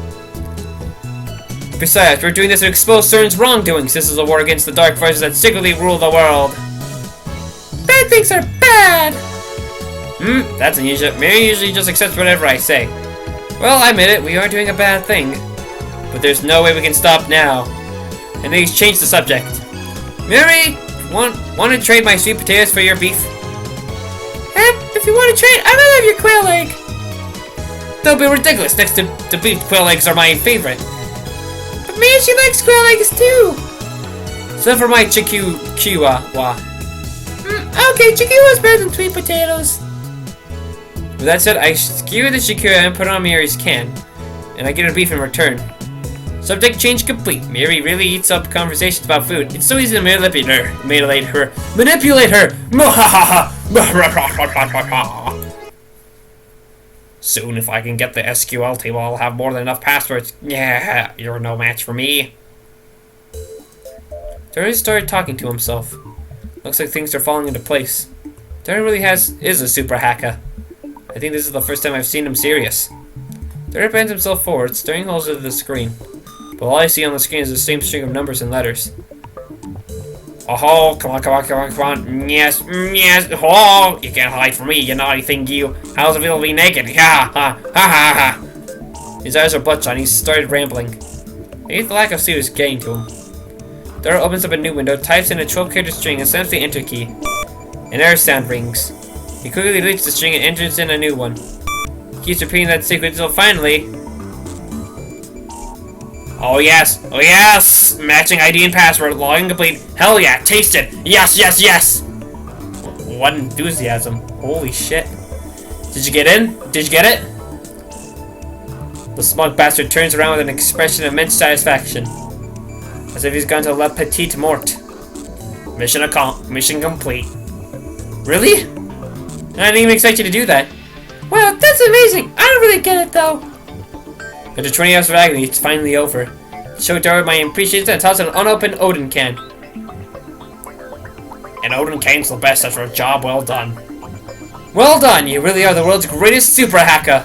S1: Besides, we're doing this to expose CERN's wrongdoings. This is a war against the dark forces that secretly rule the world.
S2: Bad things are bad!
S1: That's unusual. Mary usually just accepts whatever I say. Well, I admit it, we are doing a bad thing. But there's no way we can stop now. And he's changed the subject. Mary, want to trade my sweet potatoes for your beef?
S2: If you want to trade, I'd rather have your quail egg.
S1: That'll be ridiculous. Next to beef, quail eggs are my favorite.
S2: But maybe she likes quail eggs too.
S1: So for my chihuahua.
S2: Okay, chihuahua's better than sweet potatoes.
S1: With that said, I skewer the chihuahua and put it on Mary's can. And I get her beef in return. Subject change complete. Mary really eats up conversations about food. It's so easy to manipulate her. Soon, if I can get the SQL table, I'll have more than enough passwords. Yeah, you're no match for me. Daru started talking to himself. Looks like things are falling into place. Daru really is a super hacker. I think this is the first time I've seen him serious. Daru bends himself forward, staring holes into the screen. But all I see on the screen is the same string of numbers and letters. Oh, come on. Yes. Oh, you can't hide from me, you naughty thing, you. How's it feel to be naked? Ha. His eyes are bloodshot and he started rambling. I guess the lack of sleep is getting to him. Daru opens up a new window, types in a 12-character string, and slams the enter key. An error sound rings. He quickly deletes the string and enters in a new one. He keeps repeating that sequence until finally... Oh yes! Matching ID and password, login complete. Hell yeah, taste it! Yes! What enthusiasm. Holy shit. Did you get in? Did you get it? The smug bastard turns around with an expression of immense satisfaction. As if he's gone to La Petite Mort. Mission complete. Really? I didn't even expect you to do that.
S2: Wow, that's amazing! I don't really get it though.
S1: After 20 hours of agony, it's finally over. Show Daru my appreciation and toss an unopened Odin can. An Odin can's the best after a job well done. Well done! You really are the world's greatest super hacker.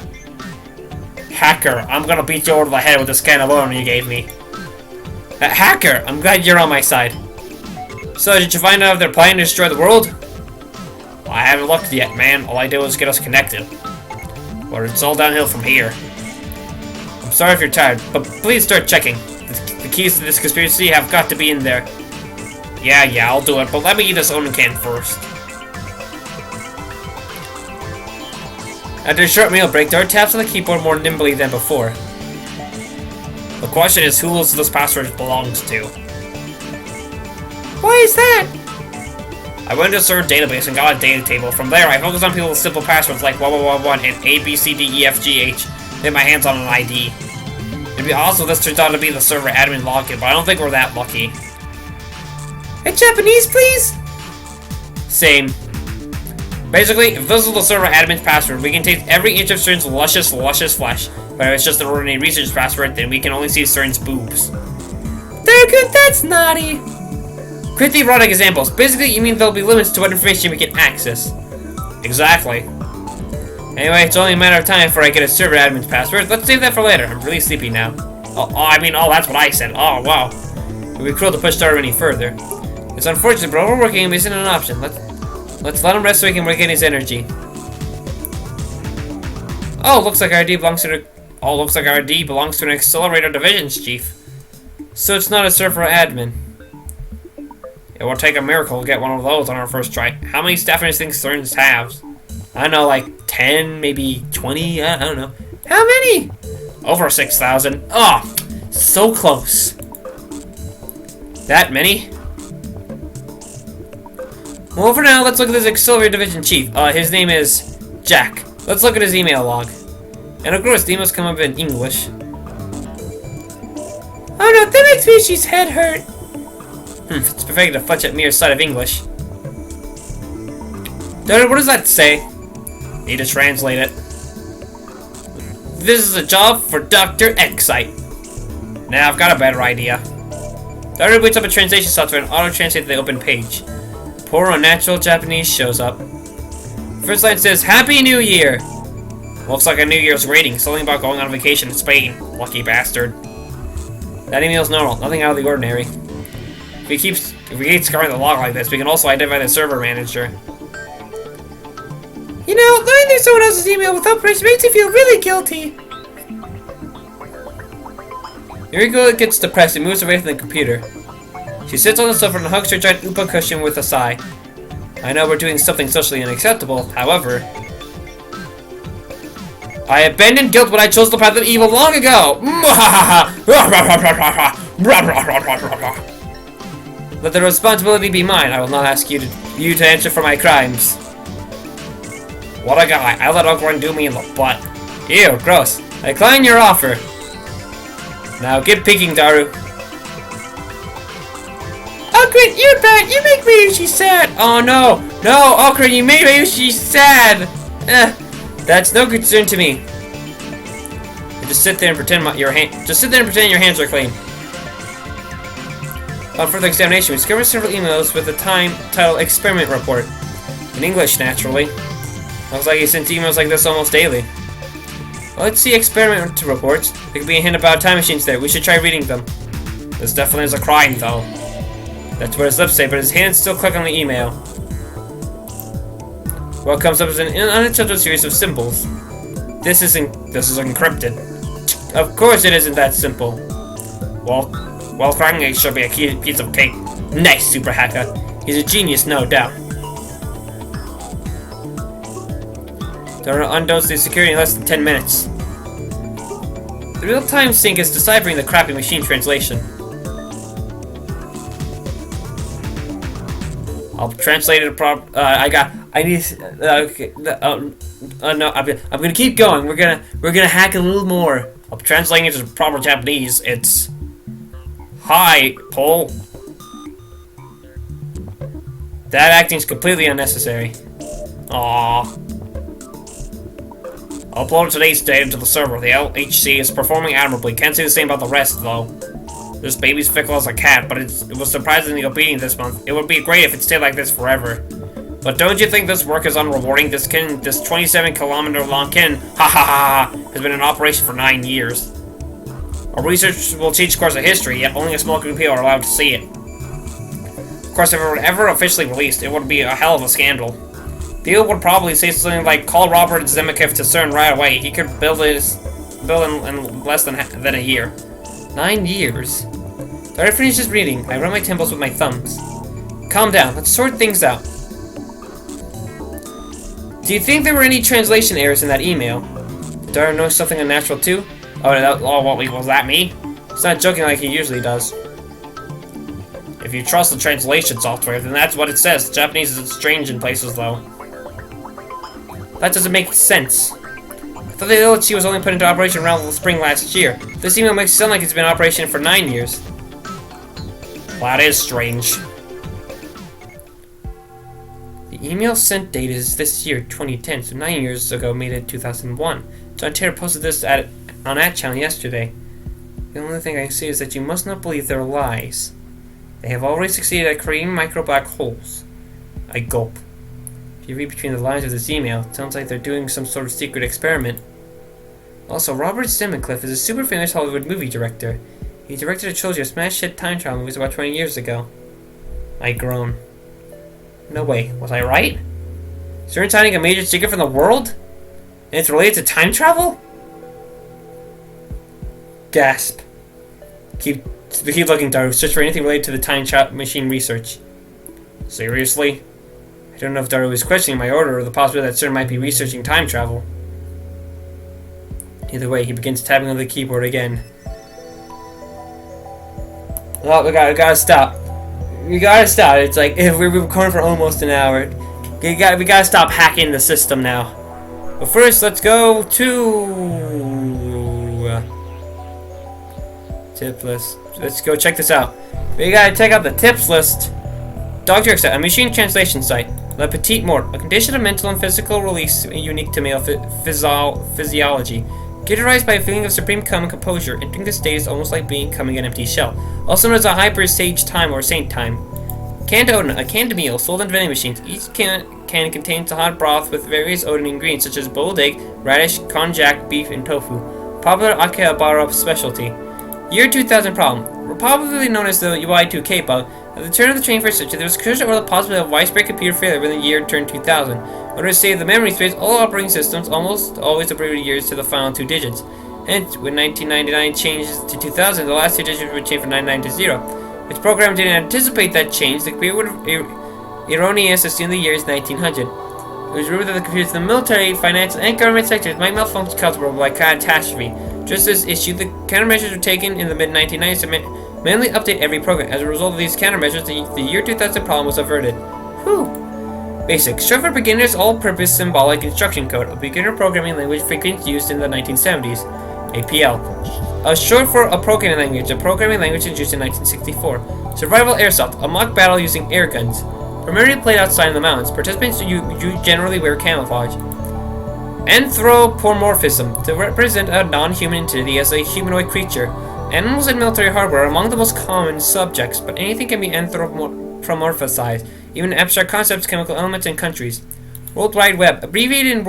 S1: Hacker, I'm gonna beat you over the head with this can of Odin you gave me. Hacker, I'm glad you're on my side. So, did you find out if they're planning to destroy the world? Well, I haven't looked yet, man. All I did was get us connected. But it's all downhill from here. I'm sorry if you're tired, but please start checking. The keys to this conspiracy have got to be in there. Yeah, I'll do it, but let me eat this Odin can first. After a short meal break, Daru taps on the keyboard more nimbly than before. The question is, who this password belongs to?
S2: Why is that?
S1: I went to the CERN database and got a data table. From there, I focused on people with simple passwords like 1111 and ABCDEFGH. Get my hands on an ID. It'd be awesome if this turns out to be the server admin login, but I don't think we're that lucky.
S2: In Japanese, please?
S1: Same. Basically, if this is the server admin's password, we can take every inch of CERN's luscious flesh. But if it's just an ordinary research password, then we can only see CERN's boobs.
S2: Good, that's naughty.
S1: Create the erotic examples. Basically, you mean there'll be limits to what information we can access. Exactly. Anyway, it's only a matter of time before I get a server admin's password. Let's save that for later. I'm really sleepy now. Oh, that's what I said. Oh, wow. It would be cruel to push Daru any further. It's unfortunate, but overworking him isn't an option. Let's let him rest so he can regain his energy. Looks like our ID belongs to an accelerator divisions chief. So it's not a server admin. It will take a miracle to get one of those on our first try. How many staff do you think CERNs have? I don't know, like 10, maybe 20? I don't know. How many? Over 6,000. Oh, so close. That many? Well, for now, let's look at this Auxiliary Division Chief. His name is Jack. Let's look at his email log. And of course, the emails come up in English.
S2: Oh no, that makes Mishy's head hurt.
S1: It's perfect to fudge at mere sight of English. Dude, what does that say? Need to translate it. This is a job for Dr. Excite. Now I've got a better idea. Dr. boots up a translation software and auto-translate the open page. Poor unnatural Japanese shows up. First line says, Happy New Year! Looks like a New Year's greeting, something about going on vacation in Spain. Lucky bastard. That email's normal, nothing out of the ordinary. If we keep scarring the log like this, we can also identify the server manager.
S2: You know, learning through someone else's email without permission makes you feel really guilty.
S1: Yuriko gets depressed and moves away from the computer. She sits on the sofa and hugs her giant Upa cushion with a sigh. I know we're doing something socially unacceptable, however... I abandoned guilt when I chose the path of evil long ago! Let the responsibility be mine. I will not ask you to answer for my crimes. What a guy. I let Uncle do me in the butt. Ew, gross. I decline your offer. Now get peeking, Daru.
S2: Okran, you're bad. You make Ryushi sad.
S1: Oh no. No, Okran, you made Ryushi sad. That's no concern to me. Just sit there and pretend your hands are clean. On further examination, we discovered several emails with the title Experiment Report. In English, naturally. Looks like he sends emails like this almost daily. Well, let's see experiment reports. There could be a hint about time machines there. We should try reading them. This definitely is a crime, though. That's what his lips say, but his hands still click on the email. What comes up is an unacceptable series of symbols. This is encrypted. Of course it isn't that simple. Well, Krang should be a piece of cake. Nice, super hacker. He's a genius, no doubt. There are undose the security in less than 10 minutes. The real-time sync is deciphering the crappy machine translation. I'll translate it no, I'm gonna keep going. We're gonna hack a little more. I'll translate it to proper Japanese. It's Hi, Paul. That acting's completely unnecessary. Aww. Upload today's data to the server. The LHC is performing admirably. Can't say the same about the rest, though. This baby's fickle as a cat, but it was surprisingly obedient this month. It would be great if it stayed like this forever. But don't you think this work is unrewarding? This 27-kilometer long kin, has been in operation for 9 years. Our research will teach course of history, yet only a small group of people are allowed to see it. Of course, if it were ever officially released, it would be a hell of a scandal. People would probably say something like, call Robert Zemeckis to CERN right away. He could build in less than a year. 9 years? After I finish this reading, I run my temples with my thumbs. Calm down, let's sort things out. Do you think there were any translation errors in that email? Did Darren know something unnatural too? Was that me? He's not joking like he usually does. If you trust the translation software, then that's what it says. The Japanese is strange in places, though. That doesn't make sense. I thought the LHC was only put into operation around the spring last year. This email makes it sound like it's been in operation for 9 years. Well, that is strange. The email sent date is this year, 2010, so 9 years ago, made it 2001. John Taylor posted this on that channel yesterday. The only thing I can say is that you must not believe their lies. They have already succeeded at creating micro-black holes. I gulp. If you read between the lines of this email, it sounds like they're doing some sort of secret experiment. Also, Robert Zemeckis is a super famous Hollywood movie director. He directed a trilogy of smash hit time travel movies about 20 years ago. I groan. No way, was I right? CERN's hiding a major secret from the world? And it's related to time travel? Gasp. Keep looking, Daru. Search for anything related to the time machine research. Seriously? I don't know if Daru was questioning my order or the possibility that CERN might be researching time travel. Either way, he begins tapping on the keyboard again. Oh, we gotta stop. We gotta stop. It's like if we're recording for almost an hour. We gotta stop hacking the system now. But first, let's go to tip list. Let's go check this out. We gotta check out the tips list. Dr. X, a machine translation site. La Petite Mort, a condition of mental and physical release unique to male physiology. Characterized by a feeling of supreme calm and composure, entering this state is almost like becoming an empty shell. Also known as a hyper-sage time or saint time. Canned Odin, a canned meal sold in vending machines. Each can contains a hot broth with various Odin ingredients such as boiled egg, radish, konjac, beef, and tofu. Popular Akihabara specialty. Year 2000 problem. Probably known as the Y2K bug. At the turn of the 21st century, there was crucial or the possibility of widespread computer failure when the year turned 2000. In order to save the memory space, all operating systems almost always abbreviated years to the final 2 digits. Hence, when 1999 changes to 2000, the last 2 digits would change from 99 to 0. Its program didn't anticipate that change. The computer would erroneous assume the year is 1900. It was rumored that the computers in the military, finance, and government sectors might malfunction caused by catastrophe. Just as issued, the countermeasures were taken in the mid-1990s to manually update every program. As a result of these countermeasures, the year 2000 problem was averted. Whew. Basic. Short for beginners, all-purpose symbolic instruction code, a beginner programming language frequently used in the 1970s. APL. Short for a programming language, a programming language introduced in 1964. Survival Airsoft, a mock battle using air guns. Primarily played outside in the mountains. Participants generally wear camouflage. Anthropomorphism, to represent a non-human entity as a humanoid creature. Animals and military hardware are among the most common subjects, but anything can be anthropomorphized, even abstract concepts, chemical elements, and countries. World Wide Web, abbreviated as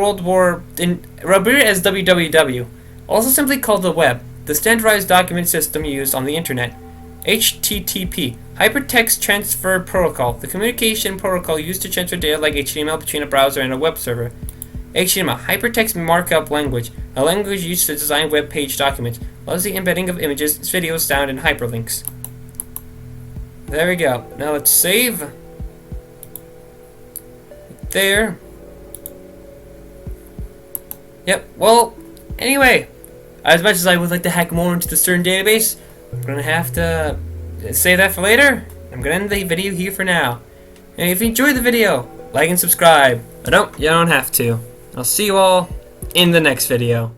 S1: WWW, also simply called the web, the standardized document system used on the internet. HTTP, Hypertext Transfer Protocol, the communication protocol used to transfer data like HTML between a browser and a web server. HTML, Hypertext Markup Language, a language used to design web page documents, allows the embedding of images, videos, sound, and hyperlinks. There we go. Now let's save. There. Yep, well, anyway, as much as I would like to hack more into the CERN database, I'm going to have to save that for later. I'm going to end the video here for now. And if you enjoyed the video, like and subscribe. You don't have to. I'll see you all in the next video.